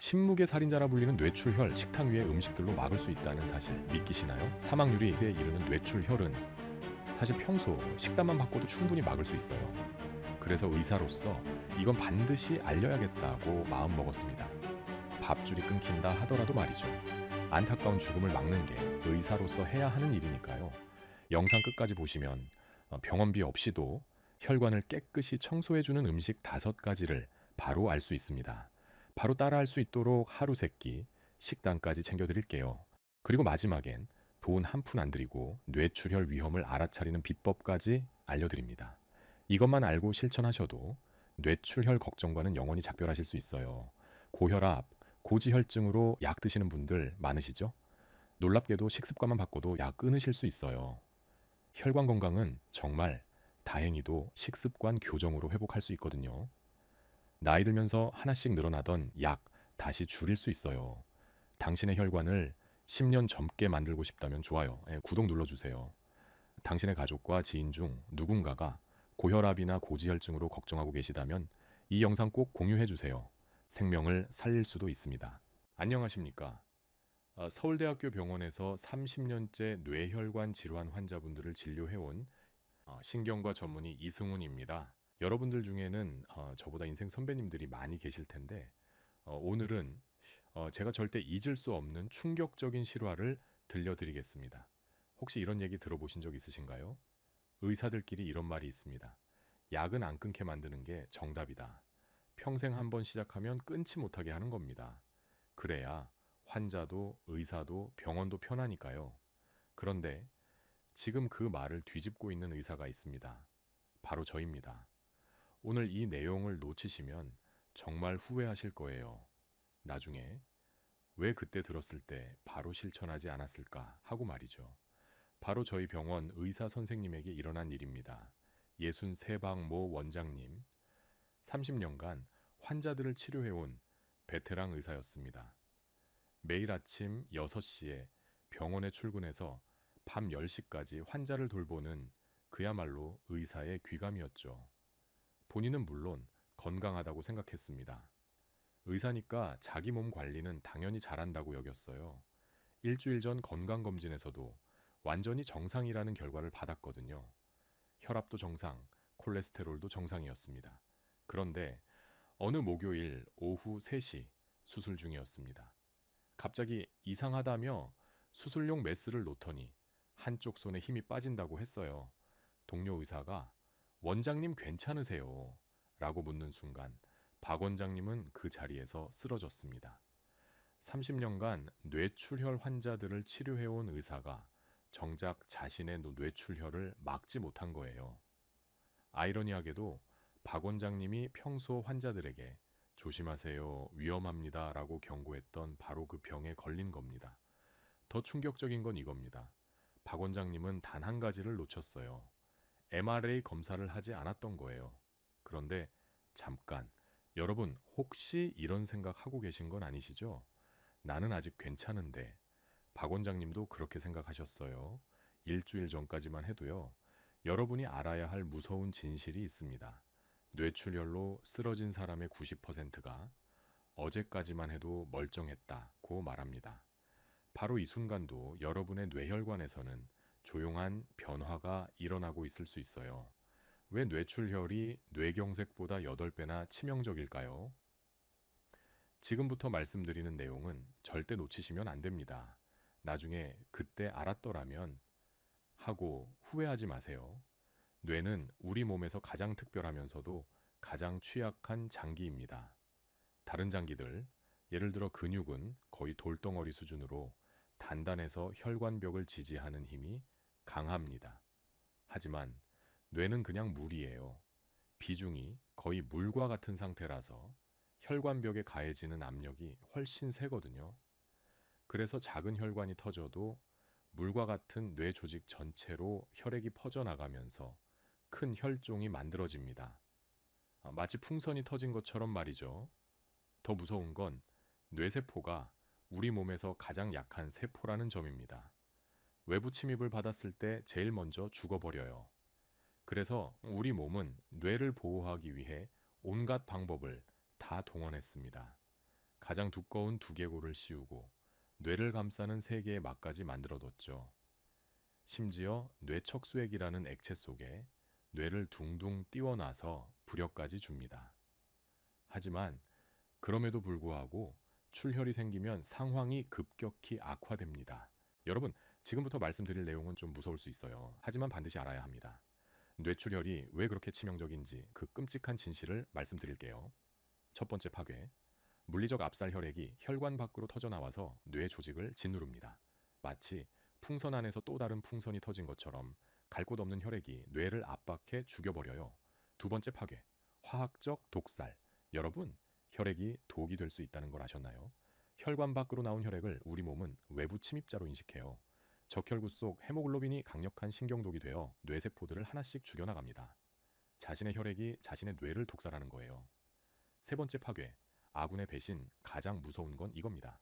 침묵의 살인자라 불리는 뇌출혈, 식탁 위의 음식들로 막을 수 있다는 사실 믿기시나요? 사망률이 1에 이르는 뇌출혈은 사실 평소 식단만 바꿔도 충분히 막을 수 있어요. 그래서 의사로서 이건 반드시 알려야겠다고 마음먹었습니다. 밥줄이 끊긴다 하더라도 말이죠. 안타까운 죽음을 막는 게 의사로서 해야 하는 일이니까요. 영상 끝까지 보시면 병원비 없이도 혈관을 깨끗이 청소해주는 음식 5가지를 바로 알 수 있습니다. 바로 따라할 수 있도록 하루 세끼 식단까지 챙겨드릴게요. 그리고 마지막엔 돈 한 푼 안 들이고 뇌출혈 위험을 알아차리는 비법까지 알려드립니다. 이것만 알고 실천하셔도 뇌출혈 걱정과는 영원히 작별하실 수 있어요. 고혈압, 고지혈증으로 약 드시는 분들 많으시죠? 놀랍게도 식습관만 바꿔도 약 끊으실 수 있어요. 혈관 건강은 정말 다행히도 식습관 교정으로 회복할 수 있거든요. 나이 들면서 하나씩 늘어나던 약 다시 줄일 수 있어요. 당신의 혈관을 10년 젊게 만들고 싶다면 좋아요. 구독 눌러주세요. 당신의 가족과 지인 중 누군가가 고혈압이나 고지혈증으로 걱정하고 계시다면 이 영상 꼭 공유해주세요. 생명을 살릴 수도 있습니다. 안녕하십니까? 서울대학교 병원에서 30년째 뇌혈관 질환 환자분들을 진료해온 신경과 전문의 이승훈입니다. 여러분들 중에는 저보다 인생 선배님들이 많이 계실 텐데 오늘은 제가 절대 잊을 수 없는 충격적인 실화를 들려드리겠습니다. 혹시 이런 얘기 들어보신 적 있으신가요? 의사들끼리 이런 말이 있습니다. 약은 안 끊게 만드는 게 정답이다. 평생 한번 시작하면 끊지 못하게 하는 겁니다. 그래야 환자도 의사도 병원도 편하니까요. 그런데 지금 그 말을 뒤집고 있는 의사가 있습니다. 바로 저입니다. 오늘 이 내용을 놓치시면 정말 후회하실 거예요. 나중에 왜 그때 들었을 때 바로 실천하지 않았을까 하고 말이죠. 바로 저희 병원 의사 선생님에게 일어난 일입니다. 63방 모 원장님, 30년간 환자들을 치료해온 베테랑 의사였습니다. 매일 아침 6시에 병원에 출근해서 밤 10시까지 환자를 돌보는 그야말로 의사의 귀감이었죠. 본인은 물론 건강하다고 생각했습니다. 의사니까 자기 몸 관리는 당연히 잘한다고 여겼어요. 일주일 전 건강검진에서도 완전히 정상이라는 결과를 받았거든요. 혈압도 정상, 콜레스테롤도 정상이었습니다. 그런데 어느 목요일 오후 3시 수술 중이었습니다. 갑자기 이상하다며 수술용 메스를 놓더니 한쪽 손에 힘이 빠진다고 했어요. 동료 의사가 원장님 괜찮으세요? 라고 묻는 순간 박 원장님은 그 자리에서 쓰러졌습니다. 30년간 뇌출혈 환자들을 치료해온 의사가 정작 자신의 뇌출혈을 막지 못한 거예요. 아이러니하게도 박 원장님이 평소 환자들에게 조심하세요, 위험합니다 라고 경고했던 바로 그 병에 걸린 겁니다. 더 충격적인 건 이겁니다. 박 원장님은 단 한 가지를 놓쳤어요. MRA 검사를 하지 않았던 거예요. 그런데 잠깐, 여러분 혹시 이런 생각하고 계신 건 아니시죠? 나는 아직 괜찮은데. 박 원장님도 그렇게 생각하셨어요. 일주일 전까지만 해도요. 여러분이 알아야 할 무서운 진실이 있습니다. 뇌출혈로 쓰러진 사람의 90%가 어제까지만 해도 멀쩡했다고 말합니다. 바로 이 순간도 여러분의 뇌혈관에서는 조용한 변화가 일어나고 있을 수 있어요. 왜 뇌출혈이 뇌경색보다 8배나 치명적일까요? 지금부터 말씀드리는 내용은 절대 놓치시면 안 됩니다. 나중에 그때 알았더라면 하고 후회하지 마세요. 뇌는 우리 몸에서 가장 특별하면서도 가장 취약한 장기입니다. 다른 장기들, 예를 들어 근육은 거의 돌덩어리 수준으로 단단해서 혈관벽을 지지하는 힘이 강합니다. 하지만 뇌는 그냥 물이에요. 비중이 거의 물과 같은 상태라서 혈관벽에 가해지는 압력이 훨씬 세거든요. 그래서 작은 혈관이 터져도 물과 같은 뇌 조직 전체로 혈액이 퍼져나가면서 큰 혈종이 만들어집니다. 마치 풍선이 터진 것처럼 말이죠. 더 무서운 건 뇌세포가 우리 몸에서 가장 약한 세포라는 점입니다. 외부 침입을 받았을 때 제일 먼저 죽어버려요. 그래서 우리 몸은 뇌를 보호하기 위해 온갖 방법을 다 동원했습니다. 가장 두꺼운 두개골을 씌우고 뇌를 감싸는 세 개의 막까지 만들어뒀죠. 심지어 뇌척수액이라는 액체 속에 뇌를 둥둥 띄워놔서 부력까지 줍니다. 하지만 그럼에도 불구하고 출혈이 생기면 상황이 급격히 악화됩니다. 여러분, 지금부터 말씀드릴 내용은 좀 무서울 수 있어요. 하지만 반드시 알아야 합니다. 뇌출혈이 왜 그렇게 치명적인지 그 끔찍한 진실을 말씀드릴게요. 첫 번째 파괴. 물리적 압살 혈액이 혈관 밖으로 터져나와서 뇌 조직을 짓누릅니다. 마치 풍선 안에서 또 다른 풍선이 터진 것처럼 갈 곳 없는 혈액이 뇌를 압박해 죽여버려요. 두 번째 파괴. 화학적 독살. 여러분, 혈액이 독이 될 수 있다는 걸 아셨나요? 혈관 밖으로 나온 혈액을 우리 몸은 외부 침입자로 인식해요. 적혈구 속 헤모글로빈이 강력한 신경독이 되어 뇌세포들을 하나씩 죽여나갑니다. 자신의 혈액이 자신의 뇌를 독살하는 거예요. 세 번째 파괴. 아군의 배신, 가장 무서운 건 이겁니다.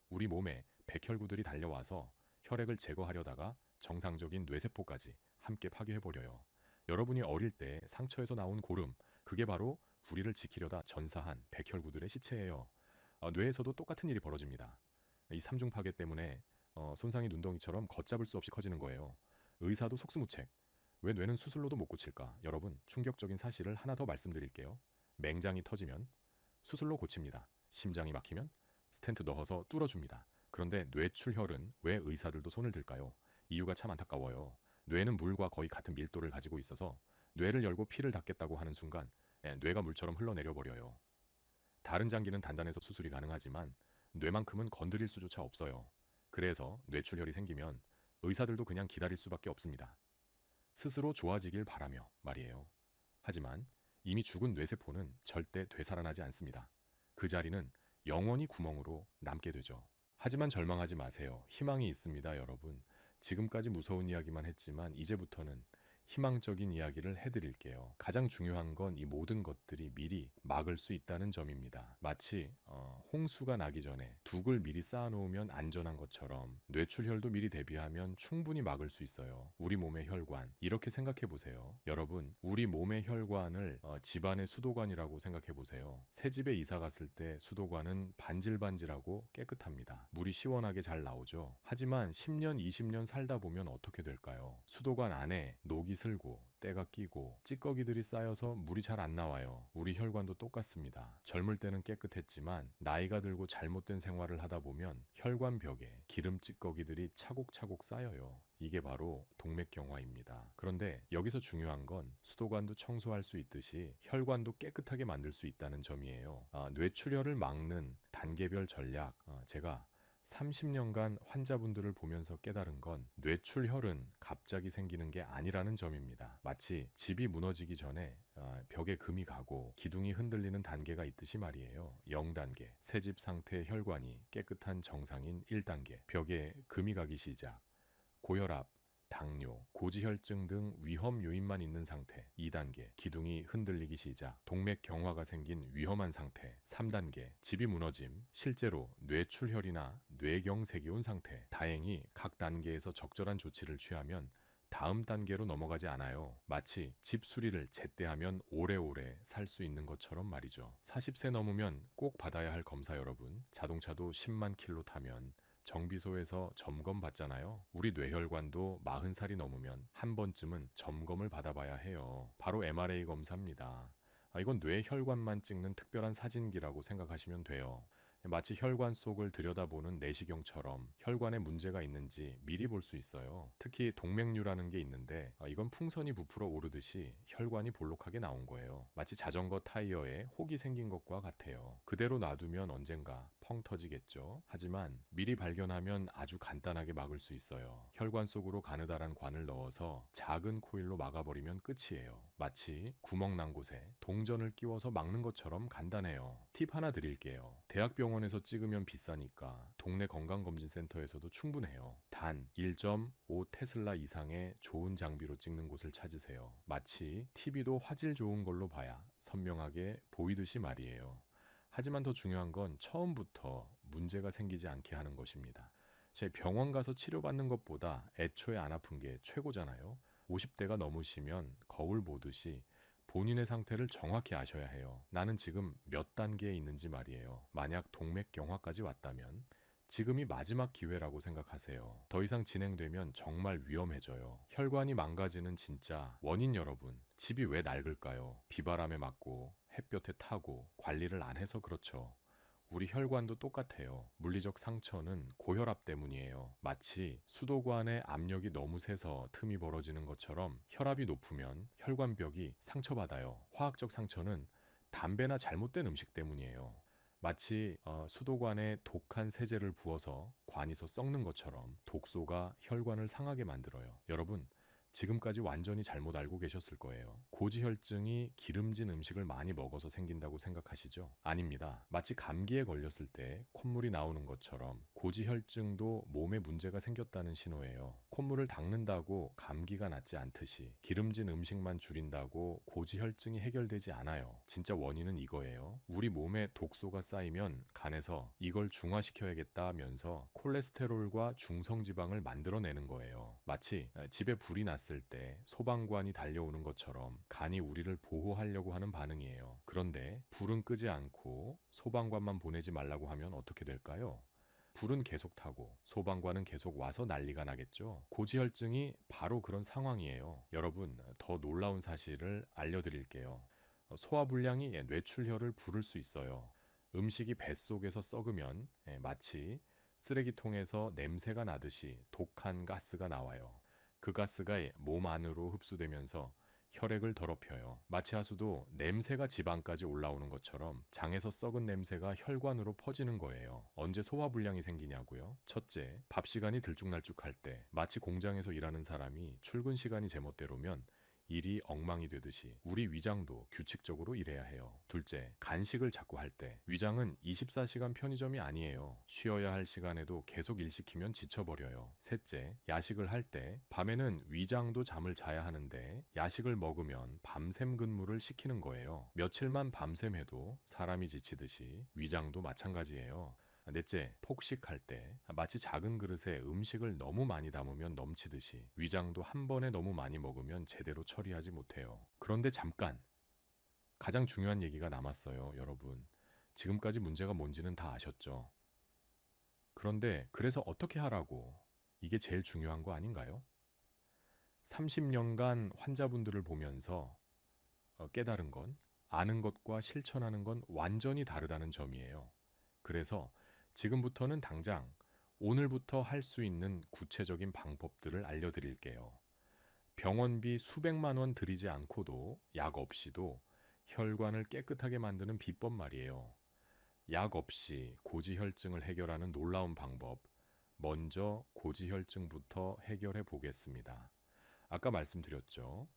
우리 몸에 백혈구들이 달려와서 혈액을 제거하려다가 정상적인 뇌세포까지 함께 파괴해버려요. 여러분이 어릴 때 상처에서 나온 고름, 그게 바로 우리를 지키려다 전사한 백혈구들의 시체예요. 뇌에서도 똑같은 일이 벌어집니다. 이 삼중 파괴 때문에 손상이 눈덩이처럼 걷잡을 수 없이 커지는 거예요. 의사도 속수무책. 왜 뇌는 수술로도 못 고칠까? 여러분, 충격적인 사실을 하나 더 말씀드릴게요. 맹장이 터지면 수술로 고칩니다. 심장이 막히면 스텐트 넣어서 뚫어줍니다. 그런데 뇌출혈은 왜 의사들도 손을 들까요? 이유가 참 안타까워요. 뇌는 물과 거의 같은 밀도를 가지고 있어서 뇌를 열고 피를 닦겠다고 하는 순간 뇌가 물처럼 흘러내려 버려요. 다른 장기는 단단해서 수술이 가능하지만 뇌만큼은 건드릴 수조차 없어요. 그래서 뇌출혈이 생기면 의사들도 그냥 기다릴 수밖에 없습니다. 스스로 좋아지길 바라며 말이에요. 하지만 이미 죽은 뇌세포는 절대 되살아나지 않습니다. 그 자리는 영원히 구멍으로 남게 되죠. 하지만 절망하지 마세요. 희망이 있습니다, 여러분. 지금까지 무서운 이야기만 했지만 이제부터는 희망적인 이야기를 해드릴게요. 가장 중요한 건 이 모든 것들이 미리 막을 수 있다는 점입니다. 마치 홍수가 나기 전에 둑을 미리 쌓아놓으면 안전한 것처럼 뇌출혈도 미리 대비하면 충분히 막을 수 있어요. 우리 몸의 혈관, 이렇게 생각해 보세요. 여러분, 우리 몸의 혈관을 집안의 수도관이라고 생각해 보세요. 새 집에 이사 갔을 때 수도관은 반질반질하고 깨끗합니다. 물이 시원하게 잘 나오죠. 하지만 10년, 20년 살다 보면 어떻게 될까요? 수도관 안에 녹이 슬고 때가 끼고 찌꺼기들이 쌓여서 물이 잘 안 나와요. 우리 혈관도 똑같습니다. 젊을 때는 깨끗했지만 나이가 들고 잘못된 생활을 하다 보면 혈관 벽에 기름 찌꺼기들이 차곡차곡 쌓여요. 이게 바로 동맥경화입니다. 그런데 여기서 중요한 건 수도관도 청소할 수 있듯이 혈관도 깨끗하게 만들 수 있다는 점이에요. 뇌출혈을 막는 단계별 전략, 제가 30년간 환자분들을 보면서 깨달은 건 뇌출혈은 갑자기 생기는 게 아니라는 점입니다. 마치 집이 무너지기 전에 벽에 금이 가고 기둥이 흔들리는 단계가 있듯이 말이에요. 0단계, 새집 상태의 혈관이 깨끗한 정상인 1단계, 벽에 금이 가기 시작, 고혈압, 당뇨, 고지혈증 등 위험 요인만 있는 상태. 2단계, 기둥이 흔들리기 시작, 동맥경화가 생긴 위험한 상태. 3단계, 집이 무너짐, 실제로 뇌출혈이나 뇌경색이 온 상태. 다행히 각 단계에서 적절한 조치를 취하면 다음 단계로 넘어가지 않아요. 마치 집 수리를 제때 하면 오래오래 살 수 있는 것처럼 말이죠. 40세 넘으면 꼭 받아야 할 검사 여러분, 자동차도 10만 킬로 타면 정비소에서 점검 받잖아요. 우리 뇌혈관도 40살이 넘으면 한 번쯤은 점검을 받아봐야 해요. 바로 MRA 검사입니다. 이건 뇌혈관만 찍는 특별한 사진기라고 생각하시면 돼요. 마치 혈관 속을 들여다보는 내시경처럼 혈관에 문제가 있는지 미리 볼 수 있어요. 특히 동맥류라는 게 있는데 이건 풍선이 부풀어 오르듯이 혈관이 볼록하게 나온 거예요. 마치 자전거 타이어에 혹이 생긴 것과 같아요. 그대로 놔두면 언젠가 펑 터지겠죠. 하지만 미리 발견하면 아주 간단하게 막을 수 있어요. 혈관 속으로 가느다란 관을 넣어서 작은 코일로 막아버리면 끝이에요. 마치 구멍 난 곳에 동전을 끼워서 막는 것처럼 간단해요. 팁 하나 드릴게요. 대학병원에서 찍으면 비싸니까 동네 건강검진센터에서도 충분해요. 단 1.5 테슬라 이상의 좋은 장비로 찍는 곳을 찾으세요. 마치 TV도 화질 좋은 걸로 봐야 선명하게 보이듯이 말이에요. 하지만 더 중요한 건 처음부터 문제가 생기지 않게 하는 것입니다. 제 병원 가서 치료받는 것보다 애초에 안 아픈 게 최고잖아요. 50대가 넘으시면 거울 보듯이 본인의 상태를 정확히 아셔야 해요. 나는 지금 몇 단계에 있는지 말이에요. 만약 동맥경화까지 왔다면 지금이 마지막 기회라고 생각하세요. 더 이상 진행되면 정말 위험해져요. 혈관이 망가지는 진짜 원인 여러분, 집이 왜 낡을까요? 비바람에 맞고 햇볕에 타고 관리를 안 해서 그렇죠. 우리 혈관도 똑같아요. 물리적 상처는 고혈압 때문이에요. 마치 수도관에 압력이 너무 세서 틈이 벌어지는 것처럼 혈압이 높으면 혈관벽이 상처받아요. 화학적 상처는 담배나 잘못된 음식 때문이에요. 마치 수도관에 독한 세제를 부어서 관이서 썩는 것처럼 독소가 혈관을 상하게 만들어요. 여러분, 지금까지 완전히 잘못 알고 계셨을 거예요. 고지혈증이 기름진 음식을 많이 먹어서 생긴다고 생각하시죠? 아닙니다. 마치 감기에 걸렸을 때 콧물이 나오는 것처럼 고지혈증도 몸에 문제가 생겼다는 신호예요. 콧물을 닦는다고 감기가 낫지 않듯이 기름진 음식만 줄인다고 고지혈증이 해결되지 않아요. 진짜 원인은 이거예요. 우리 몸에 독소가 쌓이면 간에서 이걸 중화시켜야겠다면서 콜레스테롤과 중성지방을 만들어내는 거예요. 마치 집에 불이 났을 때 소방관이 달려오는 것처럼 간이 우리를 보호하려고 하는 반응이에요. 그런데 불은 끄지 않고 소방관만 보내지 말라고 하면 어떻게 될까요? 불은 계속 타고 소방관은 계속 와서 난리가 나겠죠. 고지혈증이 바로 그런 상황이에요. 여러분, 더 놀라운 사실을 알려드릴게요. 소화불량이 뇌출혈을 부를 수 있어요. 음식이 뱃속에서 썩으면 마치 쓰레기통에서 냄새가 나듯이 독한 가스가 나와요. 그 가스가 몸 안으로 흡수되면서 혈액을 더럽혀요. 마취 하수도 냄새가 지방까지 올라오는 것처럼 장에서 썩은 냄새가 혈관으로 퍼지는 거예요. 언제 소화불량이 생기냐고요? 첫째, 밥 시간이 들쭉날쭉할 때, 마치 공장에서 일하는 사람이 출근 시간이 제멋대로면 일이 엉망이 되듯이 우리 위장도 규칙적으로 일해야 해요. 둘째, 간식을 자꾸 할 때, 위장은 24시간 편의점이 아니에요. 쉬어야 할 시간에도 계속 일 시키면 지쳐버려요. 셋째, 야식을 할 때, 밤에는 위장도 잠을 자야 하는데 야식을 먹으면 밤샘 근무를 시키는 거예요. 며칠만 밤샘 해도 사람이 지치듯이 위장도 마찬가지예요. 넷째, 폭식할 때 마치 작은 그릇에 음식을 너무 많이 담으면 넘치듯이 위장도 한 번에 너무 많이 먹으면 제대로 처리하지 못해요. 그런데 잠깐, 가장 중요한 얘기가 남았어요, 여러분. 지금까지 문제가 뭔지는 다 아셨죠? 그런데 그래서 어떻게 하라고? 이게 제일 중요한 거 아닌가요? 30년간 환자분들을 보면서 깨달은 건, 아는 것과 실천하는 건 완전히 다르다는 점이에요. 그래서 지금부터는 당장 오늘부터 할 수 있는 구체적인 방법들을 알려드릴게요. 병원비 수백만 원 들이지 않고도 약 없이도 혈관을 깨끗하게 만드는 비법 말이에요. 약 없이 고지혈증을 해결하는 놀라운 방법. 먼저 고지혈증부터 해결해 보겠습니다. 아까 말씀드렸죠.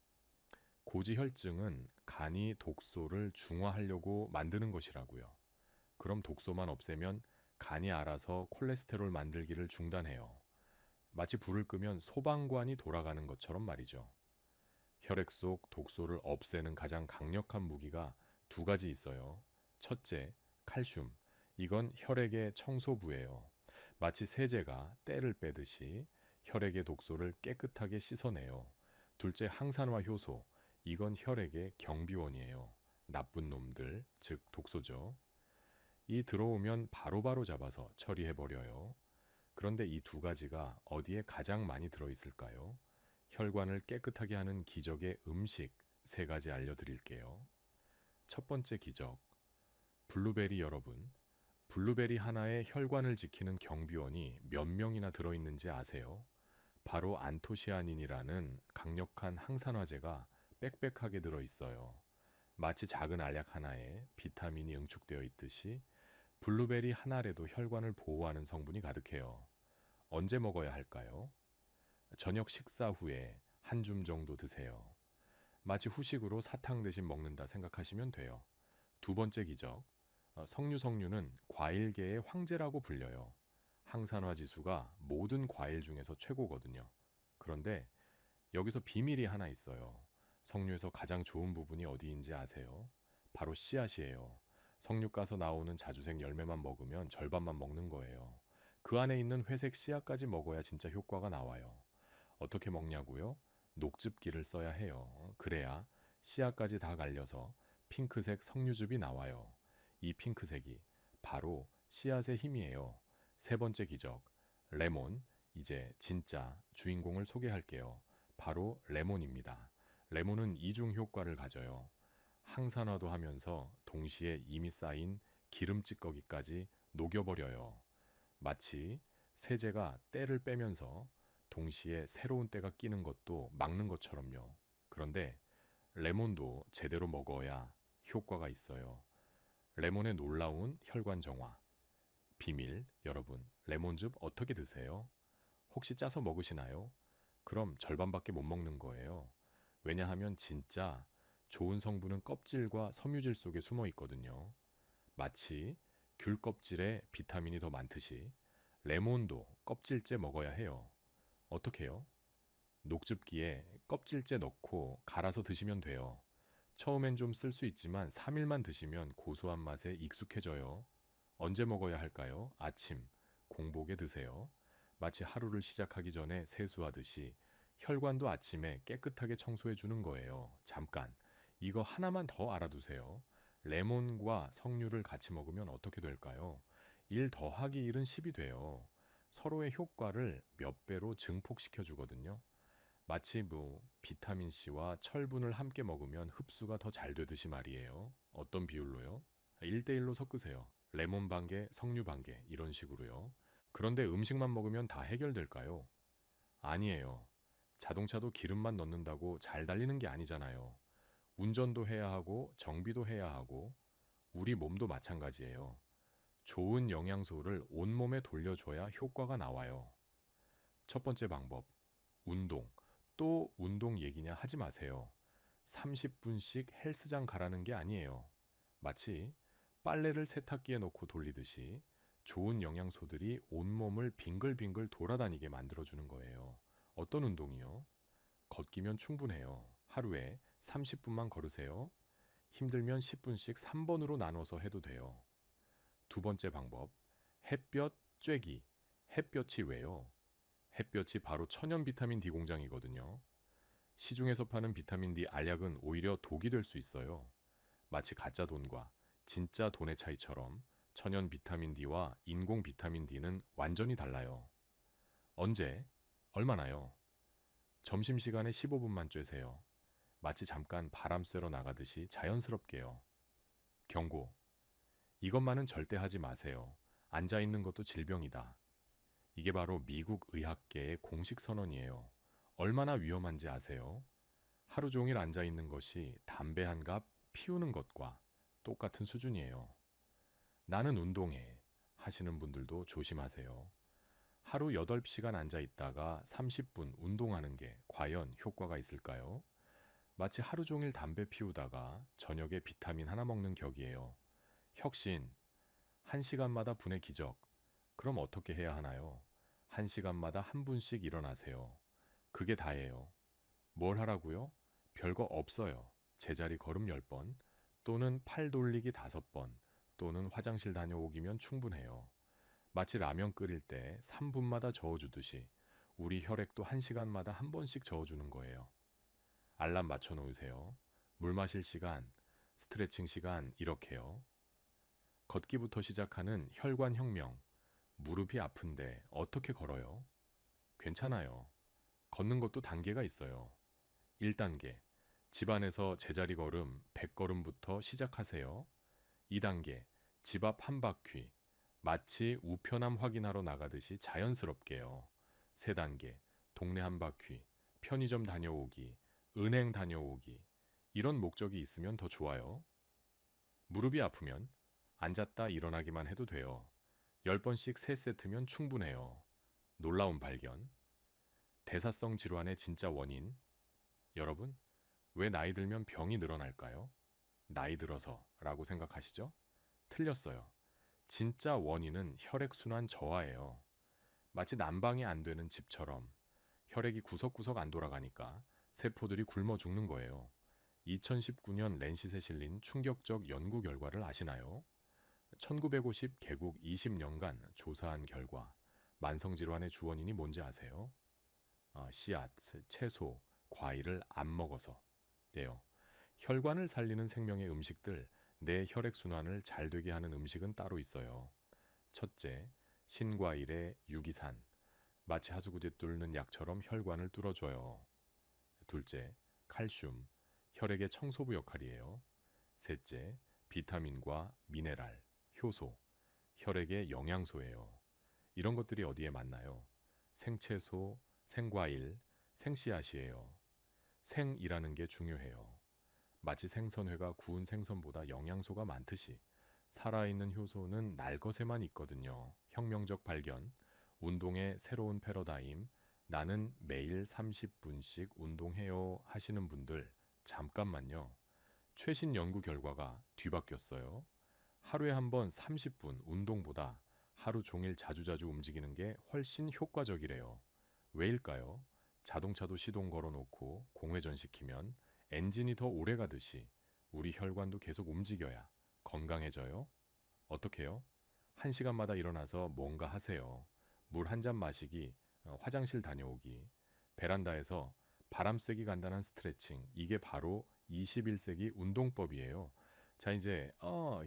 고지혈증은 간이 독소를 중화하려고 만드는 것이라고요. 그럼 독소만 없애면 간이 알아서 콜레스테롤 만들기를 중단해요. 마치 불을 끄면 소방관이 돌아가는 것처럼 말이죠. 혈액 속 독소를 없애는 가장 강력한 무기가 두 가지 있어요. 첫째, 칼슘. 이건 혈액의 청소부예요. 마치 세제가 때를 빼듯이 혈액의 독소를 깨끗하게 씻어내요. 둘째, 항산화 효소. 이건 혈액의 경비원이에요. 나쁜 놈들, 즉 독소죠. 이 들어오면 바로바로 잡아서 처리해버려요. 그런데 이 두 가지가 어디에 가장 많이 들어있을까요? 혈관을 깨끗하게 하는 기적의 음식 세 가지 알려드릴게요. 첫 번째 기적, 블루베리 여러분. 블루베리 하나에 혈관을 지키는 경비원이 몇 명이나 들어있는지 아세요? 바로 안토시아닌이라는 강력한 항산화제가 빽빽하게 들어있어요. 마치 작은 알약 하나에 비타민이 응축되어 있듯이 블루베리 한 알에도 혈관을 보호하는 성분이 가득해요. 언제 먹어야 할까요? 저녁 식사 후에 한 줌 정도 드세요. 마치 후식으로 사탕 대신 먹는다 생각하시면 돼요. 두 번째 기적, 석류는 과일계의 황제라고 불려요. 항산화 지수가 모든 과일 중에서 최고거든요. 그런데 여기서 비밀이 하나 있어요. 석류에서 가장 좋은 부분이 어디인지 아세요? 바로 씨앗이에요. 석류 까서 나오는 자주색 열매만 먹으면 절반만 먹는 거예요. 그 안에 있는 회색 씨앗까지 먹어야 진짜 효과가 나와요. 어떻게 먹냐고요? 녹즙기를 써야 해요. 그래야 씨앗까지 다 갈려서 핑크색 석류즙이 나와요. 이 핑크색이 바로 씨앗의 힘이에요. 세 번째 기적, 레몬. 이제 진짜 주인공을 소개할게요. 바로 레몬입니다. 레몬은 이중 효과를 가져요. 항산화도 하면서 동시에 이미 쌓인 기름 찌꺼기까지 녹여버려요. 마치 세제가 때를 빼면서 동시에 새로운 때가 끼는 것도 막는 것처럼요. 그런데 레몬도 제대로 먹어야 효과가 있어요. 레몬의 놀라운 혈관 정화. 비밀, 여러분, 레몬즙 어떻게 드세요? 혹시 짜서 먹으시나요? 그럼 절반밖에 못 먹는 거예요. 왜냐하면 진짜 좋은 성분은 껍질과 섬유질 속에 숨어 있거든요. 마치 귤 껍질에 비타민이 더 많듯이 레몬도 껍질째 먹어야 해요. 어떻게 해요? 녹즙기에 껍질째 넣고 갈아서 드시면 돼요. 처음엔 좀 쓸 수 있지만 3일만 드시면 고소한 맛에 익숙해져요. 언제 먹어야 할까요? 아침, 공복에 드세요. 마치 하루를 시작하기 전에 세수하듯이 혈관도 아침에 깨끗하게 청소해 주는 거예요. 잠깐, 이거 하나만 더 알아두세요. 레몬과 석류를 같이 먹으면 어떻게 될까요? 1 더하기 1은 10이 돼요. 서로의 효과를 몇 배로 증폭시켜 주거든요. 마치 비타민C와 철분을 함께 먹으면 흡수가 더 잘 되듯이 말이에요. 어떤 비율로요? 1대1로 섞으세요. 레몬 반 개, 석류 반 개, 이런 식으로요. 그런데 음식만 먹으면 다 해결될까요? 아니에요. 자동차도 기름만 넣는다고 잘 달리는 게 아니잖아요. 운전도 해야 하고 정비도 해야 하고 우리 몸도 마찬가지예요. 좋은 영양소를 온몸에 돌려줘야 효과가 나와요. 첫 번째 방법, 운동. 또 운동 얘기냐 하지 마세요. 30분씩 헬스장 가라는 게 아니에요. 마치 빨래를 세탁기에 넣고 돌리듯이 좋은 영양소들이 온몸을 빙글빙글 돌아다니게 만들어주는 거예요. 어떤 운동이요? 걷기면 충분해요. 하루에 30분만 걸으세요. 힘들면 10분씩 3번으로 나눠서 해도 돼요. 두 번째 방법, 햇볕 쬐기. 햇볕이 왜요? 햇볕이 바로 천연 비타민 D 공장이거든요. 시중에서 파는 비타민 D 알약은 오히려 독이 될 수 있어요. 마치 가짜 돈과 진짜 돈의 차이처럼 천연 비타민 D와 인공 비타민 D는 완전히 달라요. 언제? 얼마나요? 점심시간에 15분만 쬐세요. 마치 잠깐 바람 쐬러 나가듯이 자연스럽게요. 경고. 이것만은 절대 하지 마세요. 앉아있는 것도 질병이다. 이게 바로 미국 의학계의 공식 선언이에요. 얼마나 위험한지 아세요? 하루 종일 앉아있는 것이 담배 한 갑 피우는 것과 똑같은 수준이에요. 나는 운동해 하시는 분들도 조심하세요. 하루 8시간 앉아 있다가 30분 운동하는 게 과연 효과가 있을까요? 마치 하루 종일 담배 피우다가 저녁에 비타민 하나 먹는 격이에요. 혁신, 1시간마다 분의 기적. 그럼 어떻게 해야 하나요? 1시간마다 한 분씩 일어나세요. 그게 다예요. 뭘 하라고요? 별거 없어요. 제자리 걸음 10번, 또는 팔 돌리기 5번, 또는 화장실 다녀오기면 충분해요. 마치 라면 끓일 때 3분마다 저어주듯이 우리 혈액도 1시간마다 한 번씩 저어주는 거예요. 알람 맞춰 놓으세요. 물 마실 시간, 스트레칭 시간, 이렇게요. 걷기부터 시작하는 혈관 혁명. 무릎이 아픈데 어떻게 걸어요? 괜찮아요. 걷는 것도 단계가 있어요. 1단계. 집안에서 제자리 걸음 100걸음부터 시작하세요. 2단계. 집 앞 한 바퀴. 마치 우편함 확인하러 나가듯이 자연스럽게요. 3단계. 동네 한 바퀴. 편의점 다녀오기. 은행 다녀오기. 이런 목적이 있으면 더 좋아요. 무릎이 아프면 앉았다 일어나기만 해도 돼요. 10번씩 3세트면 충분해요. 놀라운 발견. 대사성 질환의 진짜 원인. 여러분, 왜 나이 들면 병이 늘어날까요? 나이 들어서 라고 생각하시죠? 틀렸어요. 진짜 원인은 혈액순환 저하예요. 마치 난방이 안 되는 집처럼 혈액이 구석구석 안 돌아가니까 세포들이 굶어 죽는 거예요. 2019년 랜싯에 실린 충격적 연구 결과를 아시나요? 1950 개국 20년간 조사한 결과 만성질환의 주원인이 뭔지 아세요? 씨앗, 채소, 과일을 안 먹어서 예요. 혈관을 살리는 생명의 음식들, 내 혈액순환을 잘 되게 하는 음식은 따로 있어요. 첫째, 신과일의 유기산. 마치 하수구에 뚫는 약처럼 혈관을 뚫어줘요. 둘째, 칼슘. 혈액의 청소부 역할이에요. 셋째, 비타민과 미네랄, 효소. 혈액의 영양소예요. 이런 것들이 어디에 맞나요? 생채소, 생과일, 생씨앗이에요. 생이라는 게 중요해요. 마치 생선회가 구운 생선보다 영양소가 많듯이 살아있는 효소는 날 것에만 있거든요. 혁명적 발견, 운동의 새로운 패러다임, 나는 매일 30분씩 운동해요 하시는 분들 잠깐만요. 최신 연구 결과가 뒤바뀌었어요. 하루에 한 번 30분 운동보다 하루 종일 자주자주 움직이는 게 훨씬 효과적이래요. 왜일까요? 자동차도 시동 걸어놓고 공회전 시키면 엔진이 더 오래 가듯이 우리 혈관도 계속 움직여야 건강해져요. 어떻게요? 1시간마다 일어나서 뭔가 하세요. 물 한 잔 마시기, 화장실 다녀오기, 베란다에서 바람 쐬기 간단한 스트레칭. 이게 바로 21세기 운동법이에요. 자, 이제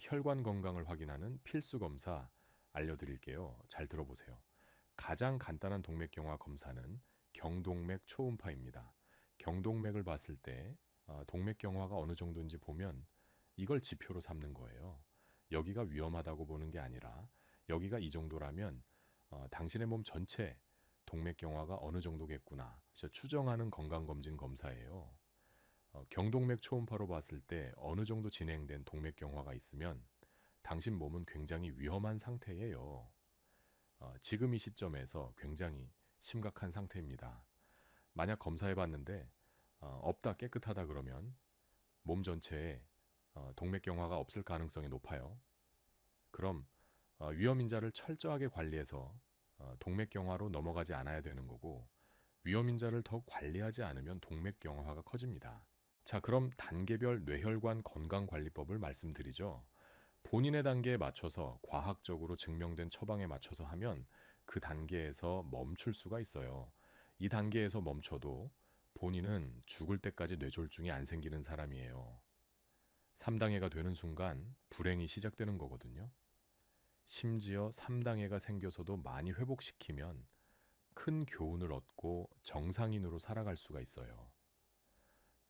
혈관 건강을 확인하는 필수 검사 알려드릴게요. 잘 들어보세요. 가장 간단한 동맥경화 검사는 경동맥 초음파입니다. 경동맥을 봤을 때 동맥경화가 어느 정도인지 보면 이걸 지표로 삼는 거예요. 여기가 위험하다고 보는 게 아니라 여기가 이 정도라면 당신의 몸 전체 동맥경화가 어느 정도겠구나. 그래서 추정하는 건강검진 검사예요. 경동맥 초음파로 봤을 때 어느 정도 진행된 동맥경화가 있으면 당신 몸은 굉장히 위험한 상태예요. 지금 이 시점에서 굉장히 심각한 상태입니다. 만약 검사해봤는데 없다 깨끗하다 그러면 몸 전체에 동맥경화가 없을 가능성이 높아요. 그럼 위험인자를 철저하게 관리해서 동맥경화로 넘어가지 않아야 되는 거고 위험인자를 더 관리하지 않으면 동맥경화가 커집니다. 자, 그럼 단계별 뇌혈관 건강관리법을 말씀드리죠. 본인의 단계에 맞춰서 과학적으로 증명된 처방에 맞춰서 하면 그 단계에서 멈출 수가 있어요. 이 단계에서 멈춰도 본인은 죽을 때까지 뇌졸중이 안 생기는 사람이에요. 3단계가 되는 순간 불행이 시작되는 거거든요. 심지어 3단계가 생겨서도 많이 회복시키면 큰 교훈을 얻고 정상인으로 살아갈 수가 있어요.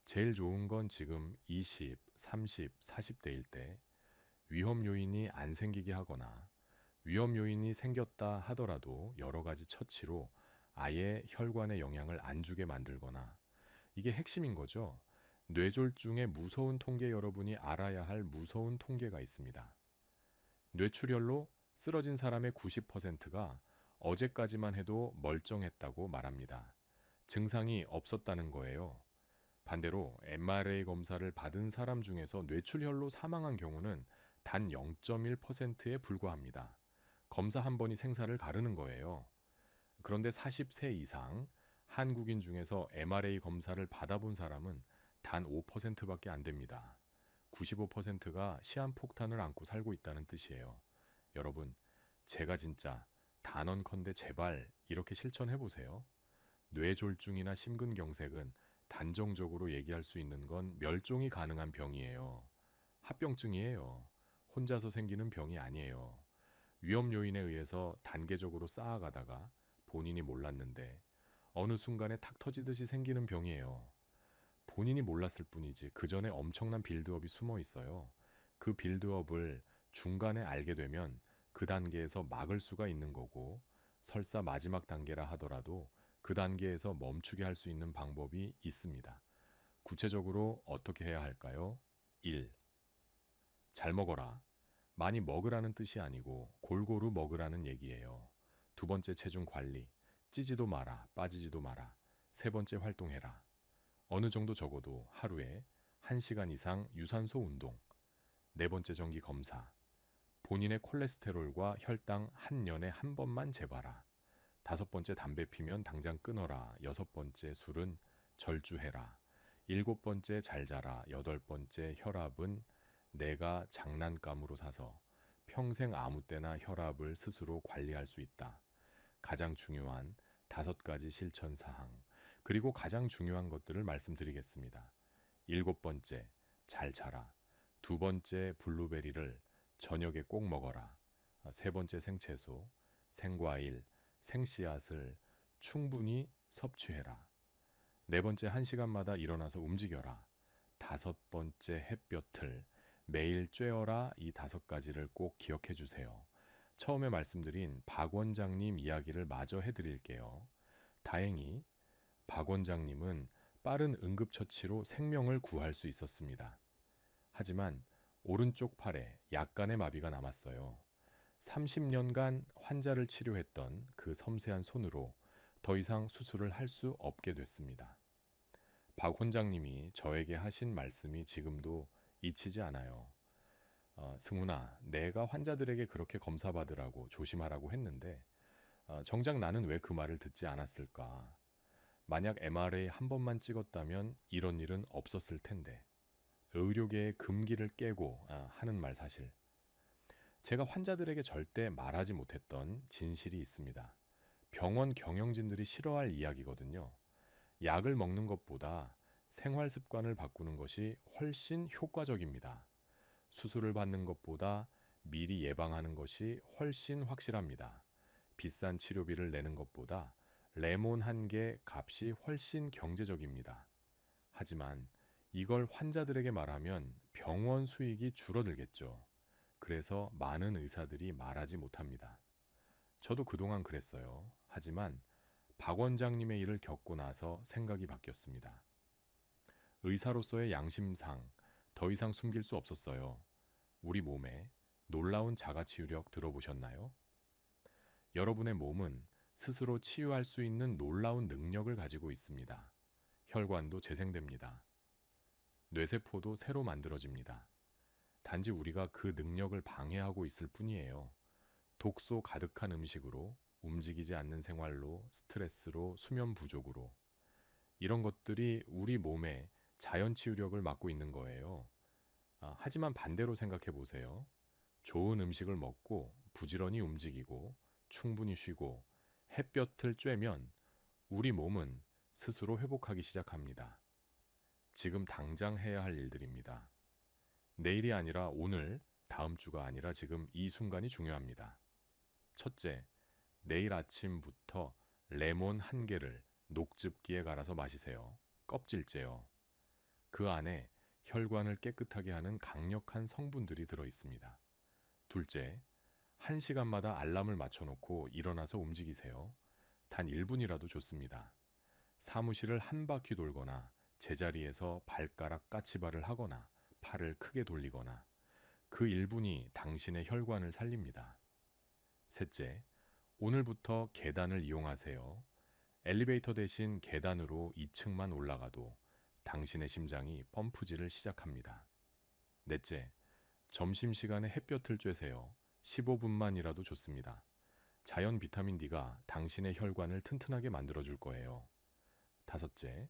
제일 좋은 건 지금 20, 30, 40대일 때 위험 요인이 안 생기게 하거나 위험 요인이 생겼다 하더라도 여러 가지 처치로 아예 혈관에 영향을 안 주게 만들거나 이게 핵심인 거죠. 뇌졸중의 무서운 통계 여러분이 알아야 할 무서운 통계가 있습니다. 뇌출혈로 쓰러진 사람의 90%가 어제까지만 해도 멀쩡했다고 말합니다. 증상이 없었다는 거예요. 반대로 MRI 검사를 받은 사람 중에서 뇌출혈로 사망한 경우는 단 0.1%에 불과합니다. 검사 한 번이 생사를 가르는 거예요. 그런데 40세 이상 한국인 중에서 MRI 검사를 받아본 사람은 단 5%밖에 안 됩니다. 95%가 시한폭탄을 안고 살고 있다는 뜻이에요. 여러분, 제가 진짜 단언컨대 제발 이렇게 실천해 보세요. 뇌졸중이나 심근경색은 단정적으로 얘기할 수 있는 건 멸종이 가능한 병이에요. 합병증이에요. 혼자서 생기는 병이 아니에요. 위험 요인에 의해서 단계적으로 쌓아가다가 본인이 몰랐는데 어느 순간에 탁 터지듯이 생기는 병이에요. 본인이 몰랐을 뿐이지 그 전에 엄청난 빌드업이 숨어 있어요. 그 빌드업을 중간에 알게 되면 그 단계에서 막을 수가 있는 거고 설사 마지막 단계라 하더라도 그 단계에서 멈추게 할 수 있는 방법이 있습니다. 구체적으로 어떻게 해야 할까요? 1. 잘 먹어라. 많이 먹으라는 뜻이 아니고 골고루 먹으라는 얘기예요. 두 번째 체중 관리. 찌지도 마라, 빠지지도 마라. 세 번째 활동해라. 어느 정도 적어도 하루에 1시간 이상 유산소 운동. 네 번째 정기 검사. 본인의 콜레스테롤과 혈당 한 년에 한 번만 재봐라. 다섯 번째 담배 피면 당장 끊어라. 여섯 번째 술은 절주해라. 일곱 번째 잘 자라. 여덟 번째 혈압은 내가 장난감으로 사서 평생 아무 때나 혈압을 스스로 관리할 수 있다. 가장 중요한 5가지 실천 사항. 그리고 가장 중요한 것들을 말씀드리겠습니다. 일곱 번째, 잘 자라. 두 번째 블루베리를 저녁에 꼭 먹어라. 세 번째 생채소, 생과일, 생씨앗을 충분히 섭취해라. 네 번째 1시간마다 일어나서 움직여라. 다섯 번째 햇볕을 매일 쬐어라. 이 5가지를 꼭 기억해 주세요. 처음에 말씀드린 박 원장님 이야기를 마저 해드릴게요. 다행히 박 원장님은 빠른 응급처치로 생명을 구할 수 있었습니다. 하지만 오른쪽 팔에 약간의 마비가 남았어요. 30년간 환자를 치료했던 그 섬세한 손으로 더 이상 수술을 할 수 없게 됐습니다. 박 원장님이 저에게 하신 말씀이 지금도 잊히지 않아요. 승훈아, 내가 환자들에게 그렇게 검사받으라고 조심하라고 했는데 정작 나는 왜 그 말을 듣지 않았을까? 만약 MRI 한 번만 찍었다면 이런 일은 없었을 텐데. 의료계의 금기를 깨고 하는 말 사실. 제가 환자들에게 절대 말하지 못했던 진실이 있습니다. 병원 경영진들이 싫어할 이야기거든요. 약을 먹는 것보다 생활 습관을 바꾸는 것이 훨씬 효과적입니다. 수술을 받는 것보다 미리 예방하는 것이 훨씬 확실합니다. 비싼 치료비를 내는 것보다 레몬 한 개 값이 훨씬 경제적입니다. 하지만 이걸 환자들에게 말하면 병원 수익이 줄어들겠죠. 그래서 많은 의사들이 말하지 못합니다. 저도 그동안 그랬어요. 하지만 박 원장님의 일을 겪고 나서 생각이 바뀌었습니다. 의사로서의 양심상 더 이상 숨길 수 없었어요. 우리 몸에 놀라운 자가치유력 들어보셨나요? 여러분의 몸은 스스로 치유할 수 있는 놀라운 능력을 가지고 있습니다. 혈관도 재생됩니다. 뇌세포도 새로 만들어집니다. 단지 우리가 그 능력을 방해하고 있을 뿐이에요. 독소 가득한 음식으로, 움직이지 않는 생활로, 스트레스로, 수면 부족으로. 이런 것들이 우리 몸에 자연 치유력을 막고 있는 거예요. 하지만 반대로 생각해 보세요. 좋은 음식을 먹고 부지런히 움직이고 충분히 쉬고 햇볕을 쬐면 우리 몸은 스스로 회복하기 시작합니다. 지금 당장 해야 할 일들입니다. 내일이 아니라 오늘, 다음 주가 아니라 지금 이 순간이 중요합니다. 첫째, 내일 아침부터 레몬 1개를 녹즙기에 갈아서 마시세요. 껍질째요. 그 안에 혈관을 깨끗하게 하는 강력한 성분들이 들어 있습니다. 둘째, 1시간마다 알람을 맞춰놓고 일어나서 움직이세요. 단 1분이라도 좋습니다. 사무실을 한 바퀴 돌거나 제자리에서 발가락 까치발을 하거나 팔을 크게 돌리거나 그 1분이 당신의 혈관을 살립니다. 셋째, 오늘부터 계단을 이용하세요. 엘리베이터 대신 계단으로 2층만 올라가도 당신의 심장이 펌프질을 시작합니다. 넷째, 점심시간에 햇볕을 쬐세요. 15분만이라도 좋습니다. 자연 비타민 D가 당신의 혈관을 튼튼하게 만들어줄 거예요. 다섯째,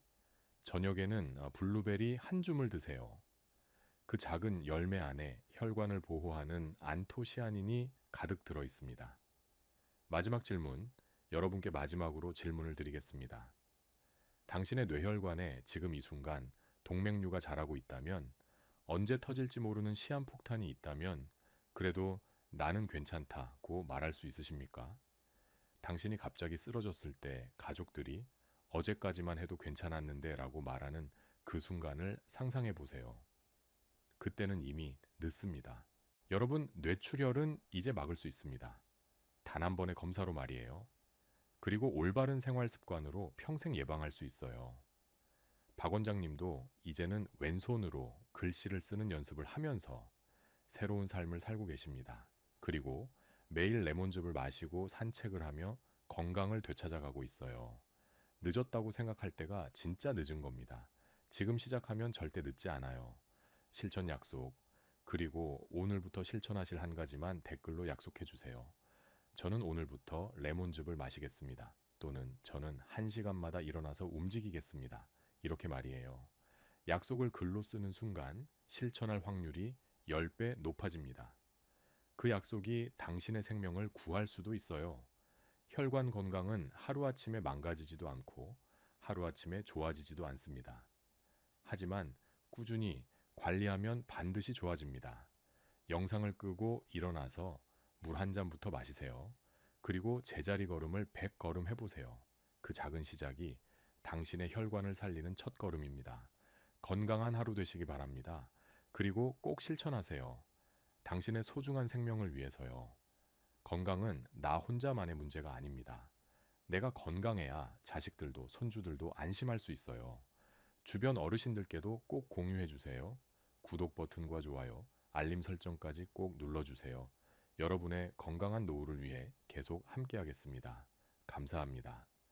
저녁에는 블루베리 한 줌을 드세요. 그 작은 열매 안에 혈관을 보호하는 안토시아닌이 가득 들어 있습니다. 마지막 질문, 여러분께 마지막으로 질문을 드리겠습니다. 당신의 뇌혈관에 지금 이 순간 동맥류가 자라고 있다면, 언제 터질지 모르는 시한폭탄이 있다면 그래도 나는 괜찮다고 말할 수 있으십니까? 당신이 갑자기 쓰러졌을 때 가족들이 어제까지만 해도 괜찮았는데 라고 말하는 그 순간을 상상해 보세요. 그때는 이미 늦습니다. 여러분, 뇌출혈은 이제 막을 수 있습니다. 단 한 번의 검사로 말이에요. 그리고 올바른 생활 습관으로 평생 예방할 수 있어요. 박 원장님도 이제는 왼손으로 글씨를 쓰는 연습을 하면서 새로운 삶을 살고 계십니다. 그리고 매일 레몬즙을 마시고 산책을 하며 건강을 되찾아가고 있어요. 늦었다고 생각할 때가 진짜 늦은 겁니다. 지금 시작하면 절대 늦지 않아요. 실천 약속, 그리고 오늘부터 실천하실 한 가지만 댓글로 약속해 주세요. 저는 오늘부터 레몬즙을 마시겠습니다. 또는 저는 1시간마다 일어나서 움직이겠습니다. 이렇게 말이에요. 약속을 글로 쓰는 순간 실천할 확률이 10배 높아집니다. 그 약속이 당신의 생명을 구할 수도 있어요. 혈관 건강은 하루아침에 망가지지도 않고 하루아침에 좋아지지도 않습니다. 하지만 꾸준히 관리하면 반드시 좋아집니다. 영상을 끄고 일어나서 물 한 잔부터 마시세요. 그리고 제자리 걸음을 100걸음 해보세요. 그 작은 시작이 당신의 혈관을 살리는 첫 걸음입니다. 건강한 하루 되시기 바랍니다. 그리고 꼭 실천하세요. 당신의 소중한 생명을 위해서요. 건강은 나 혼자만의 문제가 아닙니다. 내가 건강해야 자식들도 손주들도 안심할 수 있어요. 주변 어르신들께도 꼭 공유해 주세요. 구독 버튼과 좋아요, 알림 설정까지 꼭 눌러주세요. 여러분의 건강한 노후를 위해 계속 함께하겠습니다. 감사합니다.